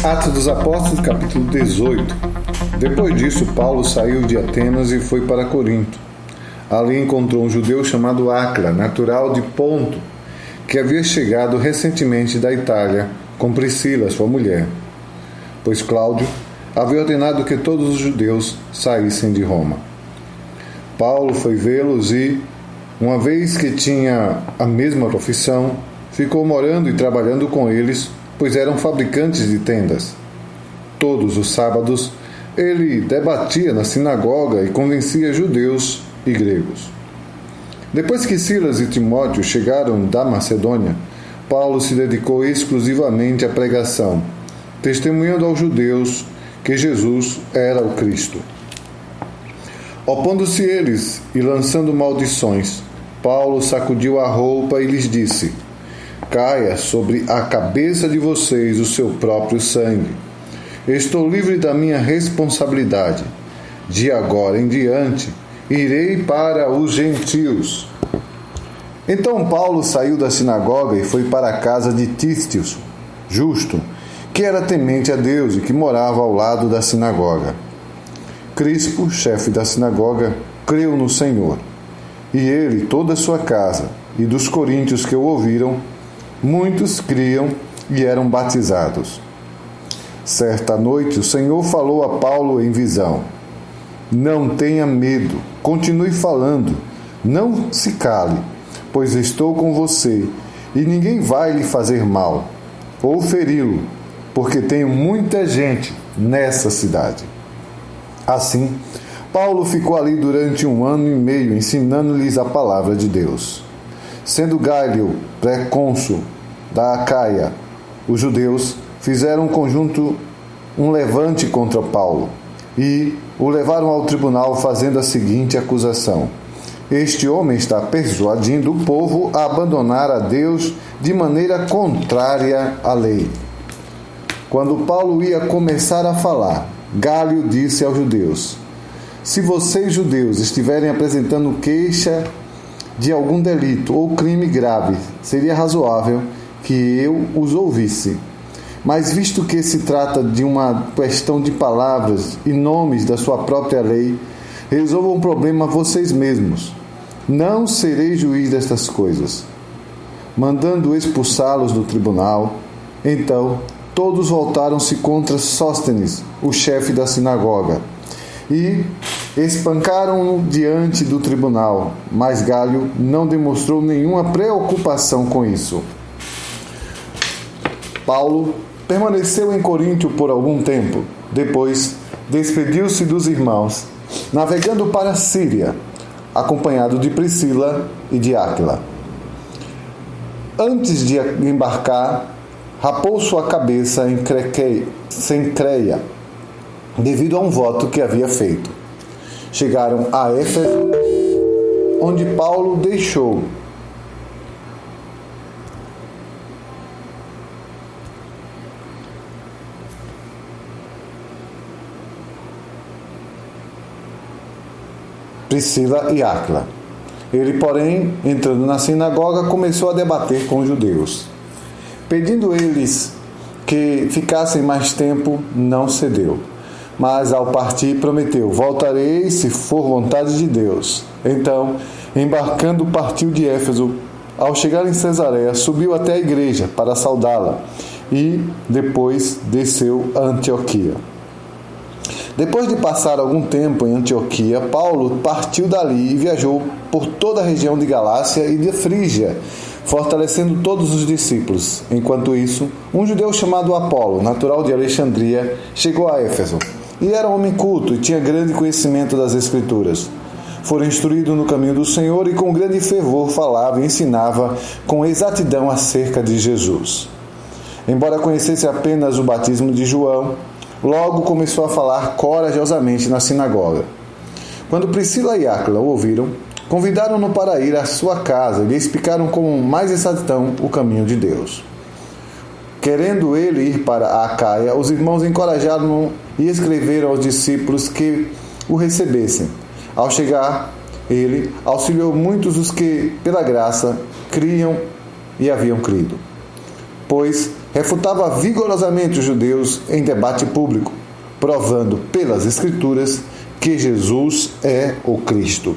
Atos dos Apóstolos, capítulo 18. Depois disso, Paulo saiu de Atenas e foi para Corinto. Ali encontrou um judeu chamado Áquila, natural de Ponto, que havia chegado recentemente da Itália com Priscila, sua mulher, pois Cláudio havia ordenado que todos os judeus saíssem de Roma. Paulo foi vê-los e, uma vez que tinha a mesma profissão, ficou morando e trabalhando com eles, pois eram fabricantes de tendas. Todos os sábados, ele debatia na sinagoga e convencia judeus e gregos. Depois que Silas e Timóteo chegaram da Macedônia, Paulo se dedicou exclusivamente à pregação, testemunhando aos judeus que Jesus era o Cristo. Opondo-se eles e lançando maldições, Paulo sacudiu a roupa e lhes disse: caia sobre a cabeça de vocês o seu próprio sangue. Estou livre da minha responsabilidade. De agora em diante, irei para os gentios. Então Paulo saiu da sinagoga e foi para a casa de Tício, justo, que era temente a Deus e que morava ao lado da sinagoga. Crispo, chefe da sinagoga, creu no Senhor. E ele e toda a sua casa, e dos coríntios que o ouviram, muitos criam e eram batizados. Certa noite, o Senhor falou a Paulo em visão: não tenha medo, continue falando, não se cale, pois estou com você, e ninguém vai lhe fazer mal, ou feri-lo, porque tenho muita gente nessa cidade. Assim, Paulo ficou ali durante 1 ano e meio, ensinando-lhes a palavra de Deus. Sendo Gálio pré-cônsul da Acaia, os judeus fizeram um levante contra Paulo e o levaram ao tribunal fazendo a seguinte acusação: este homem está persuadindo o povo a abandonar a Deus de maneira contrária à lei. Quando Paulo ia começar a falar, Gálio disse aos judeus: se vocês judeus estiverem apresentando queixa de algum delito ou crime grave, seria razoável que eu os ouvisse. Mas visto que se trata de uma questão de palavras e nomes da sua própria lei, resolvam o problema vocês mesmos. Não serei juiz destas coisas. Mandando expulsá-los do tribunal, então todos voltaram-se contra Sóstenes, o chefe da sinagoga, e espancaram-no diante do tribunal, mas Gálio não demonstrou nenhuma preocupação com isso. Paulo permaneceu em Corinto por algum tempo. Depois, despediu-se dos irmãos, navegando para a Síria, acompanhado de Priscila e de Áquila. Antes de embarcar, rapou sua cabeça em Cencreia, devido a um voto que havia feito. Chegaram a Éfeso, onde Paulo deixou Priscila e Áquila. Ele, porém, entrando na sinagoga, começou a debater com os judeus. Pedindo eles que ficassem mais tempo, não cedeu. Mas, ao partir, prometeu: voltarei se for vontade de Deus. Então, embarcando, partiu de Éfeso. Ao chegar em Cesareia, subiu até a igreja para saudá-la e, depois, desceu a Antioquia. Depois de passar algum tempo em Antioquia, Paulo partiu dali e viajou por toda a região de Galácia e de Frígia, fortalecendo todos os discípulos. Enquanto isso, um judeu chamado Apolo, natural de Alexandria, chegou a Éfeso. E era um homem culto e tinha grande conhecimento das Escrituras. Fora instruído no caminho do Senhor e com grande fervor falava e ensinava com exatidão acerca de Jesus. Embora conhecesse apenas o batismo de João, logo começou a falar corajosamente na sinagoga. Quando Priscila e Áquila o ouviram, convidaram-no para ir à sua casa e lhe explicaram com mais exatidão o caminho de Deus. Querendo ele ir para a Acaia, os irmãos encorajaram-no e escreveram aos discípulos que o recebessem. Ao chegar, ele auxiliou muitos dos que, pela graça, criam e haviam crido. Pois refutava vigorosamente os judeus em debate público, provando pelas Escrituras que Jesus é o Cristo.